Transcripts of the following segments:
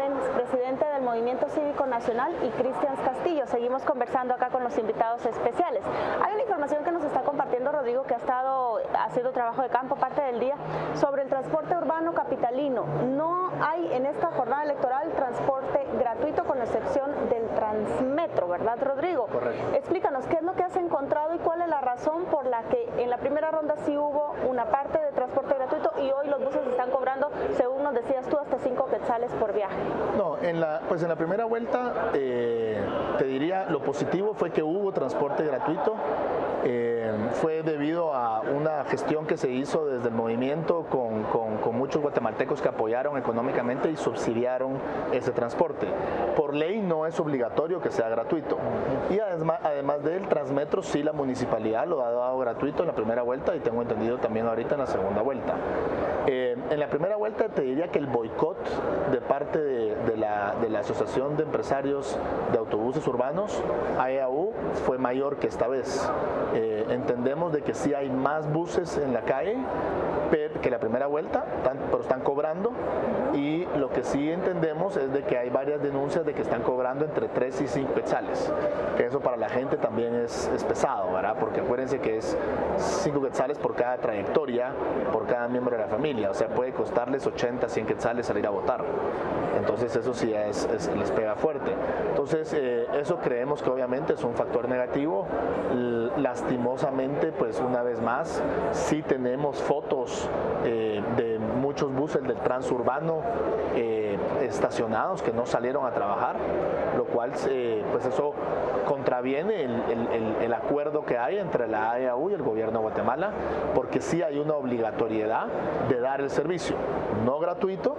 Arens, presidente del Movimiento Cívico Nacional, y Cristian Castillo. Seguimos conversando acá con los invitados especiales. Hay una información que nos está compartiendo Rodrigo, que ha estado haciendo trabajo de campo parte del día, sobre el transporte urbano capitalino. No hay en esta jornada electoral transporte gratuito, con excepción del Transmetro, ¿verdad, Rodrigo? Correcto. Explícanos qué es lo que has encontrado y cuál es la razón por la que en la primera ronda sí hubo una parte de transporte gratuito y hoy los buses están cobrando, según nos decías tú, hasta 5 quetzales por viaje. No, en la primera vuelta te diría, lo positivo fue que hubo transporte gratuito. Fue debido a una gestión que se hizo desde el movimiento con muchos guatemaltecos que apoyaron económicamente y subsidiaron ese transporte. Por ley no es obligatorio que sea gratuito. Y además del Transmetro, sí, la municipalidad lo ha dado gratuito en la primera vuelta y tengo entendido también ahorita en la segunda vuelta. En la primera vuelta te diría que el boicot de parte de la Asociación de Empresarios de Autobuses Urbanos, AEAU, fue mayor que esta vez. Entendemos de que sí hay más buses en la calle que la primera vuelta, pero están cobrando, y lo que sí entendemos es de que hay varias denuncias de que están cobrando entre 3 y 5 quetzales, que eso para la gente también es pesado, ¿verdad? Porque acuérdense que es 5 quetzales por cada trayectoria, por cada miembro de la familia, o sea, puede costarles 80, 100 quetzales salir a votar. Entonces eso sí les pega fuerte. Entonces eso creemos que obviamente es un factor negativo. Lastimosamente, pues una vez más, sí tenemos fotos de muchos buses del transurbano estacionados que no salieron a trabajar, lo cual pues eso contraviene el acuerdo que hay entre la AEAU y el gobierno de Guatemala, porque sí hay una obligatoriedad de dar el servicio, no gratuito,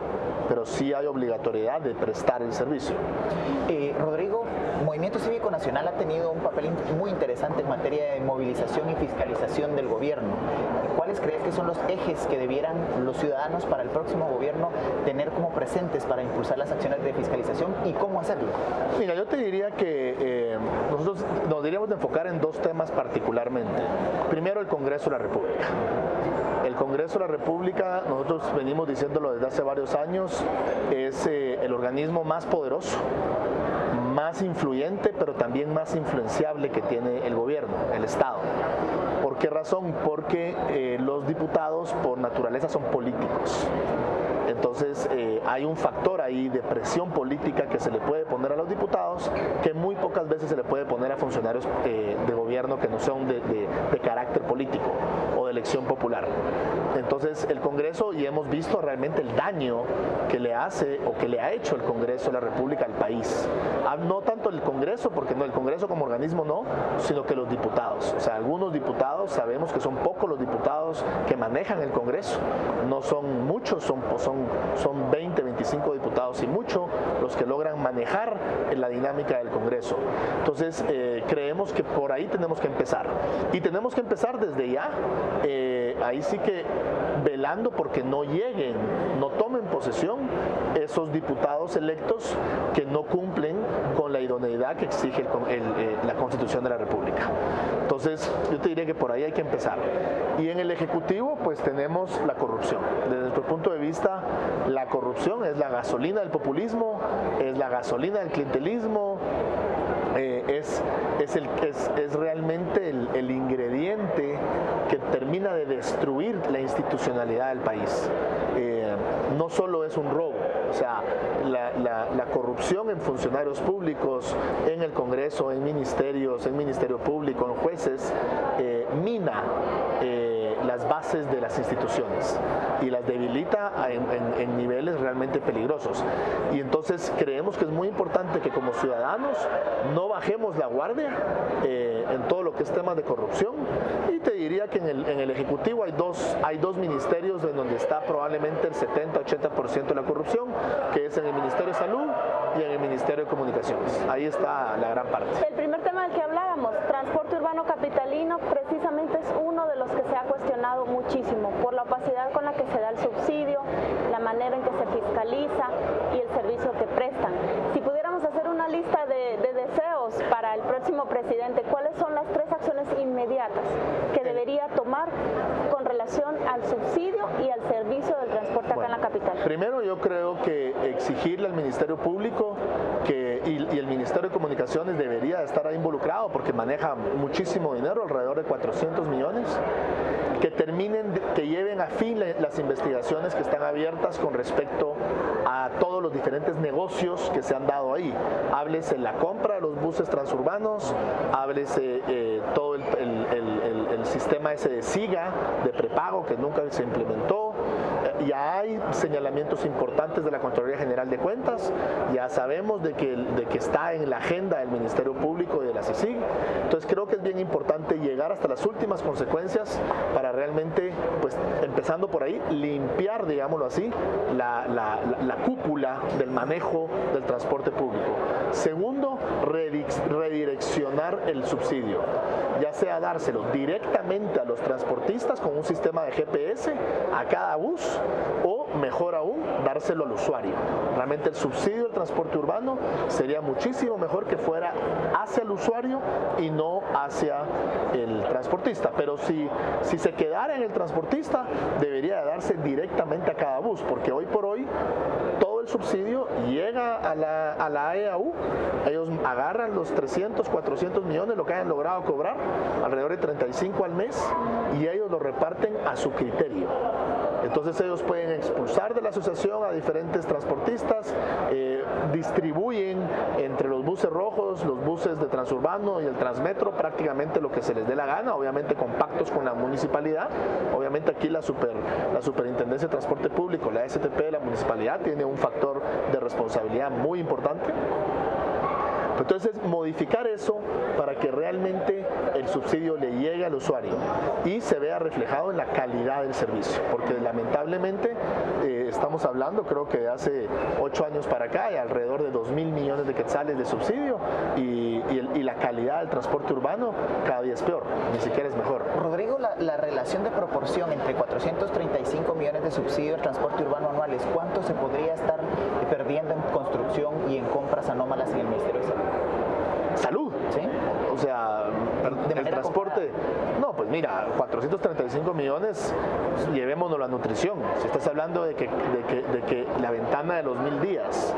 pero sí hay obligatoriedad de prestar el servicio. Rodrigo, Movimiento Cívico Nacional ha tenido un papel muy interesante en materia de movilización y fiscalización del gobierno. ¿Cuáles crees que son los ejes que debieran los ciudadanos para el próximo gobierno tener como presentes para impulsar las acciones de fiscalización y cómo hacerlo? Mira, yo te diría que nosotros nos deberíamos de enfocar en dos temas particularmente. Primero, el Congreso de la República. El Congreso de la República, nosotros venimos diciéndolo desde hace varios años, es el organismo más poderoso, más influyente, pero también más influenciable que tiene el gobierno, el Estado. ¿Por qué razón? Porque los diputados por naturaleza son políticos. Entonces hay un factor ahí de presión política que se le puede poner a los diputados, que muy pocas veces se le puede poner a funcionarios de gobierno que no son de carácter político o de elección popular. Entonces el Congreso, y hemos visto realmente el daño que le hace o que le ha hecho el Congreso de la República al país. No tanto el Congreso, porque no, el Congreso como organismo no, sino que los diputados. O sea, algunos diputados, sabemos que son pocos los diputados que manejan el Congreso, no son muchos, son 20, 25 diputados y mucho los que logran manejar la dinámica del Congreso. Entonces creemos que por ahí tenemos que empezar, y tenemos que empezar desde ya, ahí sí que velando porque no lleguen, no tomen posesión esos diputados electos que no cumplen con la idoneidad que exige la Constitución de la República. Entonces yo te diría que por ahí hay que empezar. Y en el Ejecutivo pues tenemos la corrupción. Desde nuestro punto de vista, la corrupción es la gasolina del populismo, es la gasolina del clientelismo, es realmente el ingrediente que termina de destruir la institucionalidad del país. No solo es un robo, o sea, la corrupción en funcionarios públicos, en el Congreso, en ministerios, en Ministerio Público, en jueces, mina las bases de las instituciones y las debilita en niveles realmente peligrosos. Y entonces creemos que es muy importante que como ciudadanos no bajemos la guardia en todo lo que es temas de corrupción. Y te diría que en el Ejecutivo hay dos ministerios en donde está probablemente el 70-80% de la corrupción, que es en el Ministerio de Salud y en el Ministerio de Comunicaciones. Ahí está la gran parte. El primer tema del que hablábamos, transporte urbano capitalino, precisamente es uno de los que se ha cuestionado muchísimo por la opacidad con la que se da el subsidio, la manera en que se fiscaliza y el servicio que prestan. Si pudiéramos hacer una lista de deseos para el próximo presidente, ¿cuáles son las 3 acciones inmediatas que debería tomar con relación al subsidio y al servicio del transporte acá en la capital? capital? Primero, yo creo que exigirle al Ministerio Público y el Ministerio de Comunicaciones debería estar ahí involucrado porque maneja muchísimo dinero, alrededor de 400 millones, que lleven a fin las investigaciones que están abiertas con respecto a todos los diferentes negocios que se han dado ahí. Háblese la compra de los buses transurbanos, háblese todo el sistema ese de SIGA, de prepago, que nunca se implementó. Ya hay señalamientos importantes de la Contraloría General de Cuentas, ya sabemos de que está en la agenda del Ministerio Público y de la CICIG. Entonces creo que es bien importante llegar hasta las últimas consecuencias para realmente, pues empezando por ahí, limpiar, digámoslo así, la cúpula del manejo del transporte público. Segundo, redireccionar el subsidio, ya sea dárselo directamente a los transportistas con un sistema de GPS a cada bus, o mejor aún, dárselo al usuario. Realmente el subsidio del transporte urbano sería muchísimo mejor que fuera hacia el usuario y no hacia el transportista. Pero si se quedara en el transportista, debería de darse directamente a cada bus, porque hoy por hoy todo el subsidio llega a la AEAU, ellos agarran los 300, 400 millones, lo que hayan logrado cobrar, alrededor de 35 al mes, y ellos lo reparten a su criterio. Entonces ellos pueden expulsar de la asociación a diferentes transportistas, distribuyen entre los buses rojos, los buses de Transurbano y el Transmetro prácticamente lo que se les dé la gana, obviamente con pactos con la municipalidad. Obviamente aquí la Superintendencia de Transporte Público, la STP de la municipalidad, tiene un factor de responsabilidad muy importante. Entonces, modificar eso para que realmente el subsidio le llegue al usuario y se vea reflejado en la calidad del servicio, porque lamentablemente estamos hablando, creo que de hace 8 años para acá, hay alrededor de 2.000 millones de quetzales de subsidio y la calidad del transporte urbano cada día es peor, ni siquiera es mejor. Rodrigo, la relación de proporción entre 435 millones de subsidio del transporte urbano anuales, ¿cuánto se podría estar perdiendo en construcción y en compras anómalas en el Ministerio de Salud? Salud. ¿Sí? O sea, el transporte. Comparada. No, pues mira, 435 millones, llevémonos la nutrición. Si estás hablando de que la ventana de los 1.000 días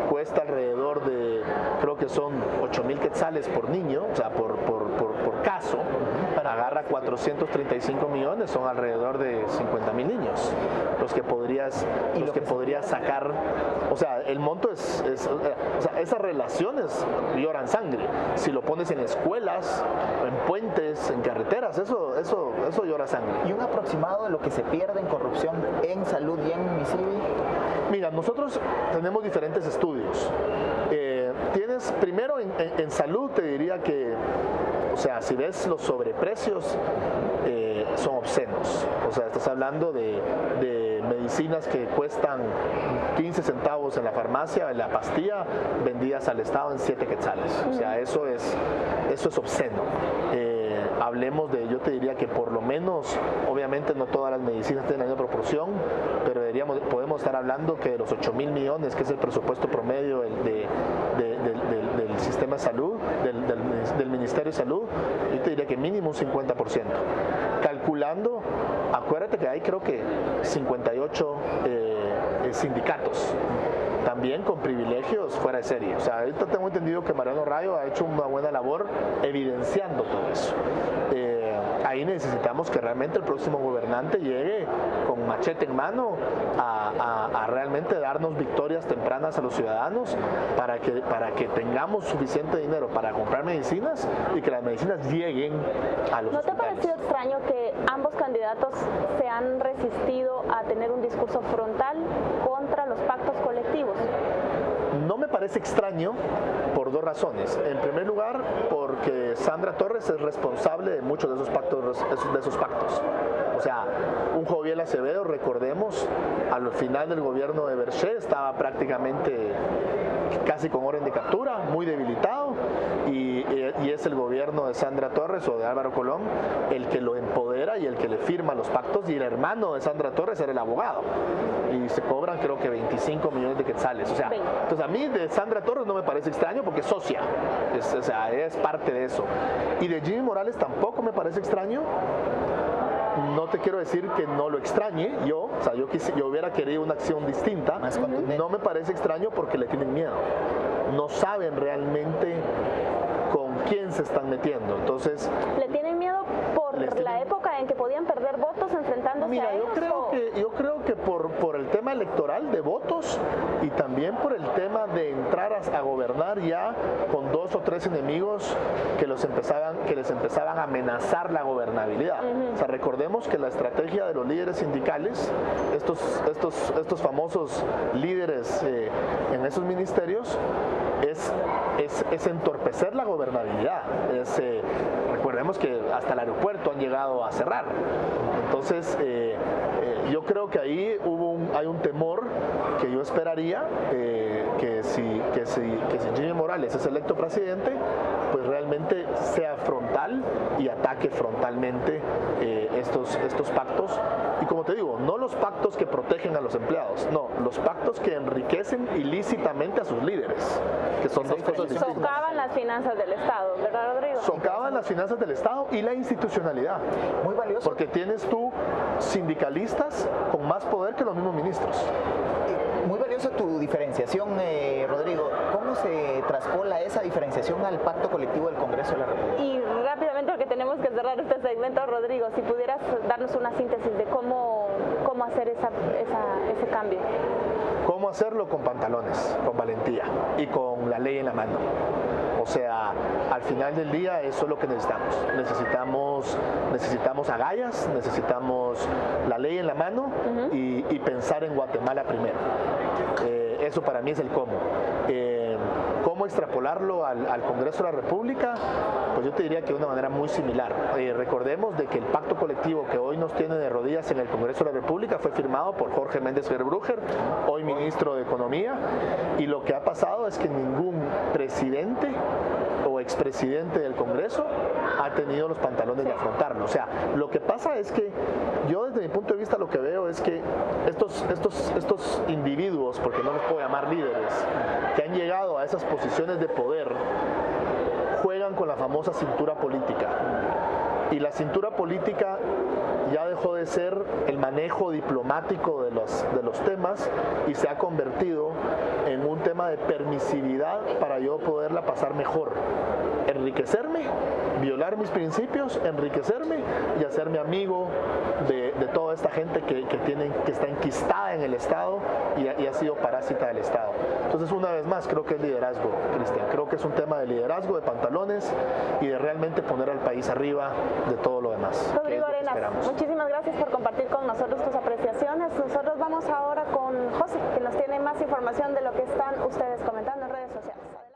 cuesta alrededor de, creo que son 8.000 quetzales por niño, o sea, por caso, agarra 435 millones, son alrededor de 50.000 niños los que podrías sacar. O sea, el monto o sea, esas relaciones lloran sangre. Si lo pones en escuelas, en puentes, en carreteras, eso llora sangre. ¿Y un aproximado de lo que se pierde en corrupción en salud y en MISIVI? Mira, nosotros tenemos diferentes estudios. Tienes, primero en salud te diría que, o sea, si ves los sobreprecios, son obscenos. O sea, estás hablando de medicinas que cuestan 15 centavos en la farmacia, en la pastilla, vendidas al Estado en 7 quetzales. O sea, eso es obsceno. Hablemos yo te diría que por lo menos, obviamente no todas las medicinas tienen la misma proporción, pero podemos estar hablando que de los 8.000 millones, que es el presupuesto promedio del sistema de salud, del Ministerio de Salud, yo te diría que mínimo un 50%. Calculando, acuérdate que hay creo que 58 sindicatos, también con privilegios fuera de serie. O sea, ahorita tengo entendido que Mariano Rayo ha hecho una buena labor evidenciando todo eso. Ahí necesitamos que realmente el próximo gobernante llegue con machete en mano a realmente darnos victorias tempranas a los ciudadanos para que tengamos suficiente dinero para comprar medicinas y que las medicinas lleguen a los hospitales. ¿No te ha parecido extraño que ambos candidatos se han resistido a tener un discurso frontal contra los pactos colectivos? No me parece extraño por 2 razones. En primer lugar, porque Sandra Torres es responsable de muchos de esos pactos. O sea, un Joviel Acevedo, recordemos, al final del gobierno de Berché estaba prácticamente casi con orden de captura, muy debilitado, y es el gobierno de Sandra Torres o de Álvaro Colón el que lo empodera y el que le firma los pactos, y el hermano de Sandra Torres era el abogado, y se cobran creo que 25 millones de quetzales. O sea, entonces a mí de Sandra Torres no me parece extraño porque es socia, es parte de eso. Y de Jimmy Morales tampoco me parece extraño no te quiero decir que no lo extrañe yo, o sea, yo hubiera querido una acción distinta, Más contundente. no me parece extraño porque le tienen miedo, no saben realmente con quién se están metiendo, entonces... ¿Le tienen miedo por la época en que podían perder votos enfrentándose Mira, a ellos? yo creo que por el tema electoral de votos y también por el tema de entrar a gobernar ya con 2 o 3 enemigos que les empezaban a amenazar la gobernabilidad. O sea, recordemos que la estrategia de los líderes sindicales, estos famosos líderes en esos ministerios, es entorpecer la gobernabilidad. Recordemos que hasta el aeropuerto han llegado a cerrar. Entonces, yo creo que ahí hay un temor que yo esperaría que si Jimmy Morales es electo presidente, pues realmente sea frontal y ataque frontalmente estos pactos. Y como te digo, no los pactos que protegen a los empleados, no, los pactos que enriquecen ilícitamente a sus líderes, que son dos cosas distintas. Socavan las finanzas del Estado, ¿verdad, Rodrigo? Socavan las finanzas del Estado y la institucionalidad. Muy valioso. Porque tienes tú sindicalistas con más poder que los mismos ministros. Muy valiosa tu diferenciación, Rodrigo. ¿Cómo se traspola esa diferenciación al pacto colectivo del Congreso de la República? Y rápidamente, porque tenemos que cerrar este segmento, Rodrigo, si pudieras darnos una síntesis de cómo hacer ese cambio. ¿Cómo hacerlo? Con pantalones, con valentía y con la ley en la mano. O sea, al final del día eso es lo que necesitamos. Necesitamos agallas, necesitamos la ley en la mano y pensar en Guatemala primero. Eso para mí es el cómo. ¿Cómo extrapolarlo al Congreso de la República? Pues yo te diría que de una manera muy similar. Recordemos de que el pacto colectivo que hoy nos tiene de rodillas en el Congreso de la República fue firmado por Jorge Méndez Verbrugger, hoy ministro de Economía, y lo que ha pasado es que ningún presidente o expresidente del Congreso ha tenido los pantalones de afrontarlo. O sea, lo que pasa es que yo desde mi punto de vista lo que veo es que estos individuos, porque no los puedo llamar líderes, que han llegado a esas posiciones de poder, juegan con la famosa cintura política. Y la cintura política ya dejó de ser el manejo diplomático de los temas y se ha convertido en un tema de permisividad para yo poderla pasar mejor. Enriquecerme, violar mis principios, enriquecerme y hacerme amigo de toda esta gente que está enquistada en el Estado y ha sido parásita del Estado. Entonces, una vez más, creo que es liderazgo, Cristian. Creo que es un tema de liderazgo, de pantalones y de realmente poner al país arriba de todo lo demás. Rodrigo Arenas, muchísimas gracias por compartir con nosotros tus apreciaciones. Nosotros vamos ahora con José, que nos tiene más información de lo que están ustedes comentando en redes sociales.